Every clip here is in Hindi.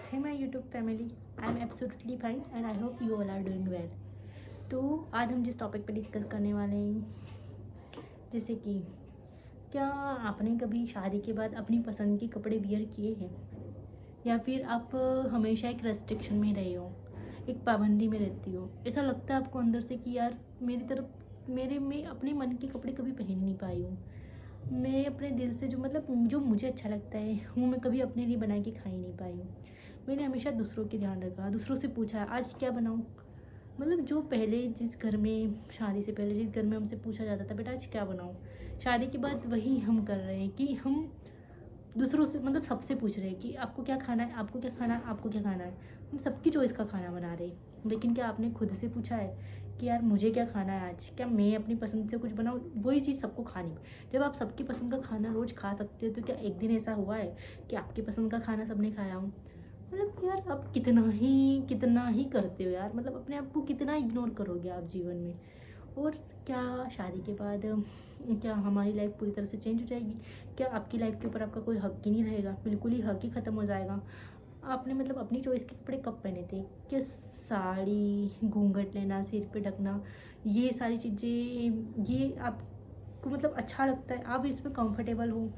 Hey my YouTube family, I'm absolutely fine and I hope you all are doing well. तो आज हम जिस टॉपिक पे डिस्कस करने वाले हैं, जैसे कि क्या आपने कभी शादी के बाद अपनी पसंद के कपड़े वियर किए हैं, या फिर आप हमेशा एक रेस्ट्रिक्शन में रहे हो, एक पाबंदी में रहती हो। ऐसा लगता है आपको अंदर से कि यार मेरे में अपने मन के कपड़े कभी पहन नहीं पाई हूँ। मैं अपने दिल से जो मुझे अच्छा लगता है वो मैं कभी अपने लिए बना के खा ही नहीं पाई हूँ। मैंने हमेशा दूसरों के ध्यान रखा, दूसरों से पूछा आज क्या बनाऊँ। जो पहले जिस घर में, शादी से पहले जिस घर में हमसे पूछा जाता था बेटा आज क्या बनाऊँ, शादी के बाद वही हम कर रहे हैं कि हम दूसरों से सबसे पूछ रहे हैं कि आपको क्या खाना है, आपको क्या खाना है, आपको क्या खाना है। हम सबकी चॉइस का खाना बना रहे हैं, लेकिन क्या आपने खुद से पूछा है कि यार मुझे क्या खाना है आज, क्या मैं अपनी पसंद से कुछ बनाऊँ। वही चीज़ सबको खानी। जब आप सबकी पसंद का खाना रोज़ खा सकते हो तो क्या एक दिन ऐसा हुआ है कि आपकी पसंद का खाना सबने खाया हो। यार आप कितना ही करते हो यार, अपने आप को कितना इग्नोर करोगे आप जीवन में। और क्या शादी के बाद क्या हमारी लाइफ पूरी तरह से चेंज हो जाएगी? क्या आपकी लाइफ के ऊपर आपका कोई हक ही नहीं रहेगा? बिल्कुल ही हक ही ख़त्म हो जाएगा। आपने अपनी चॉइस के कपड़े कब पहने थे? कि साड़ी, घूंघट लेना, सिर पे ढकना, ये सारी चीज़ें ये आपको अच्छा लगता है, आप इसमें कंफर्टेबल हो।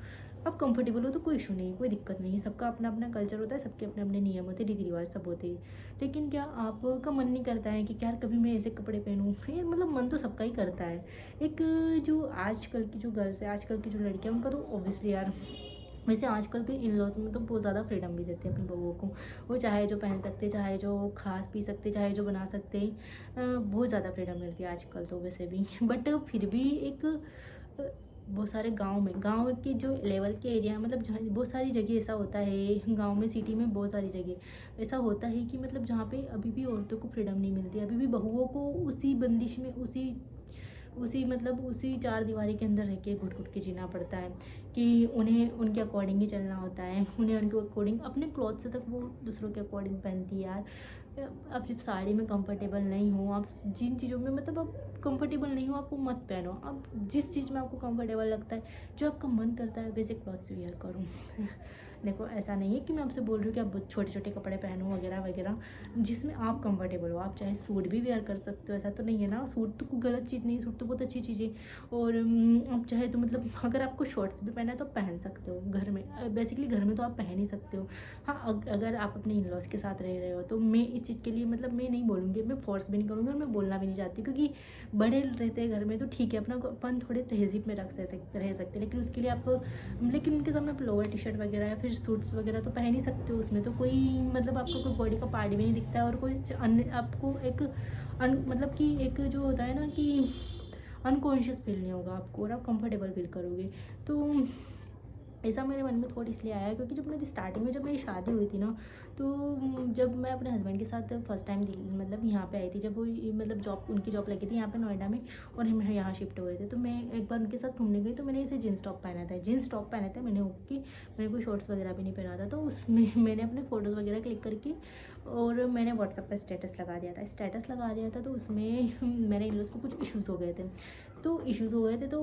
आप कंफर्टेबल हो तो कोई इशू नहीं, कोई दिक्कत नहीं है। सबका अपना अपना कल्चर होता है, सबके अपने अपने नियम होते हैं, रीति रिवाज सब होते हैं। लेकिन क्या आपका मन नहीं करता है कि यार कभी मैं ऐसे कपड़े पहनूँ? फिर मन तो सबका ही करता है। एक जो आजकल की जो गर्ल्स है, आजकल की जो लड़कियाँ, उनका तो ऑब्वियसली यार, वैसे आजकल के इन लॉज में तो बहुत ज़्यादा फ्रीडम भी देते हैं अपनी बहूओं को। वो चाहे जो पहन सकते, चाहे जो खा पी सकते, चाहे जो बना सकते, बहुत ज़्यादा फ्रीडम मिलती है आजकल तो वैसे भी। बट फिर भी एक बहुत सारे गाँव के जो लेवल के एरिया, जहाँ बहुत सारी जगह ऐसा होता है, गाँव में, सिटी में बहुत सारी जगह ऐसा होता है कि जहाँ पे अभी भी औरतों को फ्रीडम नहीं मिलती, अभी भी बहुओं को उसी बंदिश में, उसी चार दीवारी के अंदर रह के घुट घुट के जीना पड़ता है कि उन्हें उनके अकॉर्डिंग ही चलना होता है, उन्हें उनके अकॉर्डिंग, अपने क्लॉथ से तक वो दूसरों के अकॉर्डिंग पहनती है यार। आप जब साड़ी में कंफर्टेबल नहीं हो, आप जिन चीज़ों में आप कंफर्टेबल नहीं हो, आप वो मत पहनो। आप जिस चीज़ में आपको कंफर्टेबल लगता है, जो आपका मन करता है, वैसे क्लॉथ्स वियर करो। देखो ऐसा नहीं है कि मैं आपसे बोल रही हूँ कि आप छोटे छोटे कपड़े पहनो वगैरह वगैरह, जिसमें आप कंफर्टेबल हो। आप चाहे सूट भी वेयर कर सकते हो, ऐसा तो नहीं है ना। सूट तो कोई गलत चीज़ नहीं, सूट तो बहुत अच्छी चीज़ है। और आप चाहे तो अगर आपको शॉर्ट्स भी पहना है तो आप पहन सकते हो घर में। बेसिकली घर में तो आप पहन ही सकते हो। हाँ, अगर आप अपने इन लॉज के साथ रह रहे हो तो मैं इस चीज़ के लिए मैं नहीं बोलूँगी, मैं फोर्स भी नहीं करूँगी और मैं बोलना भी नहीं चाहती, क्योंकि बड़े रहते हैं घर में तो ठीक है, अपना अपन थोड़े तहज़ीब में रह सकते, लेकिन उसके लिए आप, लेकिन उनके सामने आप लोअर टी शर्ट वगैरह या फिर सूट्स वगैरह तो पहन ही सकते हो। उसमें तो कोई आपको कोई बॉडी का पार्ट भी नहीं दिखता है, और कोई अन्य आपको एक कि एक जो होता है ना कि अनकॉन्शियस फील नहीं होगा आपको, और आप कंफर्टेबल फील करोगे। तो ऐसा मेरे मन में थॉट इसलिए आया क्योंकि जब मेरी शादी हुई थी ना, तो जब मैं अपने हस्बैंड के साथ फर्स्ट टाइम दिल्ली यहाँ पे आई थी, जब वो जॉब, उनकी जॉब लगी थी यहाँ पे नोएडा में, और हम यहाँ शिफ्ट हुए थे, तो मैं एक बार उनके साथ घूमने गई, तो मैंने ऐसे जीन्स टॉप पहना था मैंने, ओके, मैंने कोई शॉर्ट्स वगैरह भी नहीं पहना था। तो उसमें मैंने अपने फ़ोटोज़ वगैरह क्लिक करके और मैंने व्हाट्सएप पर स्टेटस लगा दिया था। तो उसमें मेरे इन लॉज़ को कुछ इश्यूज़ हो गए थे, तो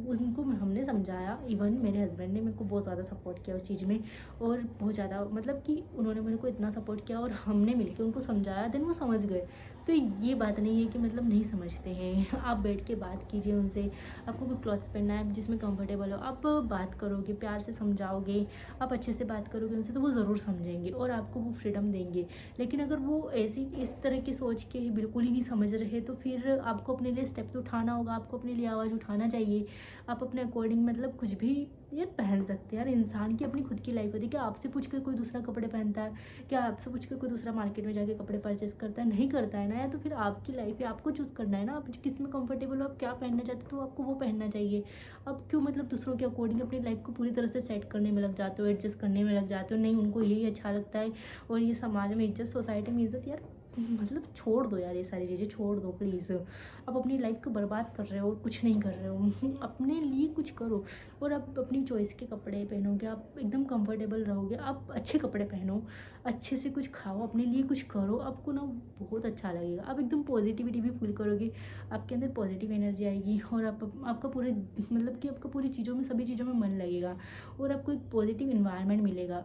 उनको हमने समझाया। इवन मेरे हस्बैंड ने मेरे को बहुत ज़्यादा सपोर्ट किया उस चीज़ में, और बहुत ज़्यादा कि उन्होंने मेरे को इतना सपोर्ट किया और हमने मिलके उनको समझाया, देन वो समझ गए। तो ये बात नहीं है कि नहीं समझते हैं। आप बैठ के बात कीजिए उनसे, आपको कोई क्लॉथ्स पहनना है जिसमें कंफर्टेबल हो, आप बात करोगे, प्यार से समझाओगे, आप अच्छे से बात करोगे उनसे, तो वो ज़रूर समझेंगे और आपको वो फ्रीडम देंगे। लेकिन अगर वो इस तरह की सोच के बिल्कुल ही नहीं समझ रहे, तो फिर आपको अपने लिए स्टेप तो उठाना होगा, आपको अपने लिए आवाज़ उठाना चाहिए। आप अपने अकॉर्डिंग कुछ भी यार पहन सकते हैं यार। इंसान की अपनी खुद की लाइफ होती है। क्या आपसे पूछकर कोई दूसरा कपड़े पहनता है? क्या आपसे पूछकर कोई दूसरा मार्केट में जाके कपड़े परचेस करता है? नहीं करता है ना यार। तो फिर आपकी लाइफ है, आपको चूज़ करना है ना, आप किस में कंफर्टेबल हो, आप क्या पहनना चाहते हो, तो आपको वो पहनना चाहिए। अब क्यों दूसरों के अकॉर्डिंग अपनी लाइफ को पूरी तरह से सेट करने में लग जाते हो, एडजस्ट करने में लग जाते हो। नहीं, उनको यही अच्छा लगता है और ये समाज में इज्जत, सोसाइटी में इज्जत, यार मतलब छोड़ दो यार, ये सारी चीज़ें छोड़ दो प्लीज़। आप अपनी लाइफ को बर्बाद कर रहे हो और कुछ नहीं कर रहे हो। अपने लिए कुछ करो और आप अपनी चॉइस के कपड़े पहनोगे, आप एकदम कंफर्टेबल रहोगे, आप अच्छे कपड़े पहनो, अच्छे से कुछ खाओ, अपने लिए कुछ करो, आपको ना बहुत अच्छा लगेगा। आप एकदम पॉजिटिविटी भी फील करोगे, आपके अंदर पॉजिटिव एनर्जी आएगी और आपका पूरे मतलब कि आपका पूरी चीज़ों में, सभी चीज़ों में मन लगेगा और आपको एक पॉजिटिव इन्वायरमेंट मिलेगा।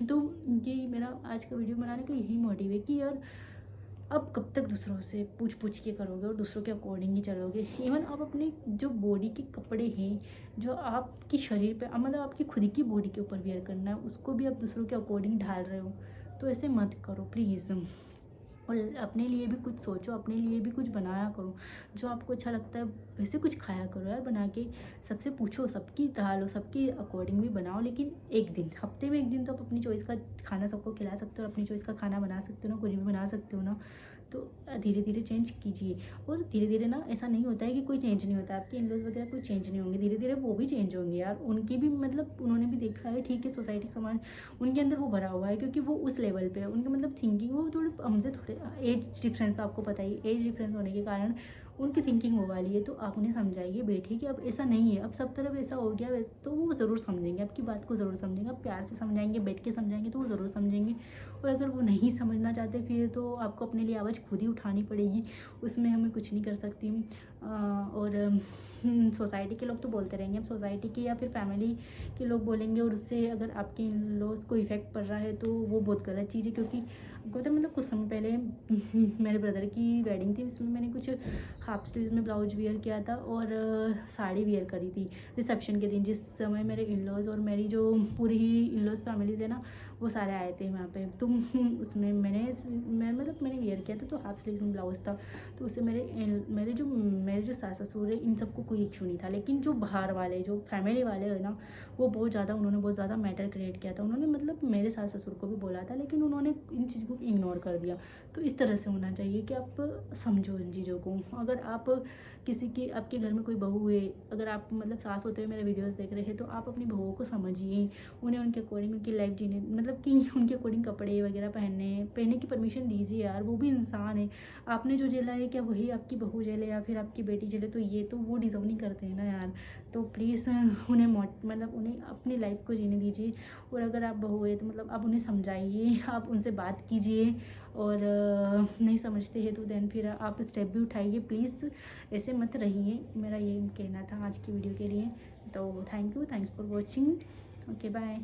तो ये मेरा आज का वीडियो बनाने का यही मोटिव है कि यार अब कब तक दूसरों से पूछ के करोगे और दूसरों के अकॉर्डिंग ही चलोगे। इवन आप अपने जो बॉडी के कपड़े हैं, जो आपकी शरीर पे मतलब आपकी खुद की बॉडी के ऊपर वेयर करना है, उसको भी आप दूसरों के अकॉर्डिंग ढाल रहे हो, तो ऐसे मत करो प्लीज़। और अपने लिए भी कुछ सोचो, अपने लिए भी कुछ बनाया करो, जो आपको अच्छा लगता है वैसे कुछ खाया करो यार बना के। सबसे पूछो, सबकी ढालो, सबकी अकॉर्डिंग भी बनाओ, लेकिन एक दिन, हफ्ते में एक दिन तो आप अपनी चॉइस का खाना सबको खिला सकते हो, अपनी चॉइस का खाना बना सकते हो ना, कुछ भी बना सकते हो ना। तो धीरे धीरे चेंज कीजिए। और धीरे धीरे ना ऐसा नहीं होता है कि कोई चेंज नहीं होता, आपके इन-लॉज़ वगैरह कोई चेंज नहीं होंगे, धीरे धीरे वो भी चेंज होंगे यार। उनकी भी मतलब उन्होंने भी देखा है, ठीक है, सोसाइटी समाज उनके अंदर वो भरा हुआ है, क्योंकि वो उस लेवल पे है, उनके मतलब थिंकिंग वो थोड़े हमसे थोड़े एज डिफरेंस, आपको पता ही एज डिफरेंस होने के कारण उनकी थिंकिंग वो वाली है। तो आप उन्हें समझाइए बैठे कि अब ऐसा नहीं है, अब सब तरफ ऐसा हो गया वैसे, तो वो ज़रूर समझेंगे, आपकी बात को ज़रूर समझेंगे। आप प्यार से समझाएंगे, बैठ के समझाएंगे तो वो ज़रूर समझेंगे। और अगर वो नहीं समझना चाहते फिर तो आपको अपने लिए आवाज़ खुद ही उठानी पड़ेगी, उसमें हमें कुछ नहीं कर सकती। और सोसाइटी के लोग तो बोलते रहेंगे, अब सोसाइटी के या फिर फैमिली के लोग बोलेंगे और उससे अगर आपके इन-लॉज़ को इफ़ेक्ट पड़ रहा है तो वो बहुत गलत चीज़ है। क्योंकि आपको पता है मतलब कुछ समय पहले मेरे ब्रदर की वेडिंग थी, उसमें मैंने कुछ हाफ स्लीव्स में ब्लाउज वियर किया था और साड़ी वियर करी थी रिसेप्शन के दिन, जिस समय मेरे इन-लॉज़ और मेरी जो पूरी इन-लॉज़ फैमिलीज़ है ना, वो सारे आए थे वहाँ पे। तो उसमें मैं मतलब मैंने वियर किया था, तो हाफ स्लीव्स में ब्लाउज था, तो उससे मेरे जो सास ससुर है इन सबको कोई इशू नहीं था। लेकिन जो बाहर वाले, जो फैमिली वाले है ना, वो उन्होंने बहुत ज़्यादा मैटर क्रिएट किया था। उन्होंने मतलब मेरे सास ससुर को भी बोला था, लेकिन उन्होंने इन चीज़ को इग्नोर कर दिया। तो इस तरह से होना चाहिए कि आप समझो इन चीज़ों को। अगर आप किसी की, आपके घर में कोई बहू है, अगर आप मतलब सास होते हुए मेरे वीडियोस देख रहे हैं, तो आप अपनी बहुओं को समझिए, उन्हें उनके अकॉर्डिंग उनकी लाइफ जीने, मतलब कि उनके अकॉर्डिंग कपड़े वगैरह पहनने की परमिशन दीजिए यार, वो भी इंसान है। आपने जो झेला है क्या वही आपकी बहू झेले या फिर आपकी बेटी झेले, तो ये तो वो डिज़र्व नहीं करते हैं ना यार। तो प्लीज़ उन्हें अपनी लाइफ को जीने दीजिए। और अगर आप बहू है तो मतलब आप उन्हें समझाइए, आप उनसे बात कीजिए। और नहीं समझते हैं तो देन फिर आप स्टेप भी उठाइए, प्लीज़ ऐसे मत रहिए। मेरा ये कहना था आज की वीडियो के लिए। तो thanks for watching. Okay bye.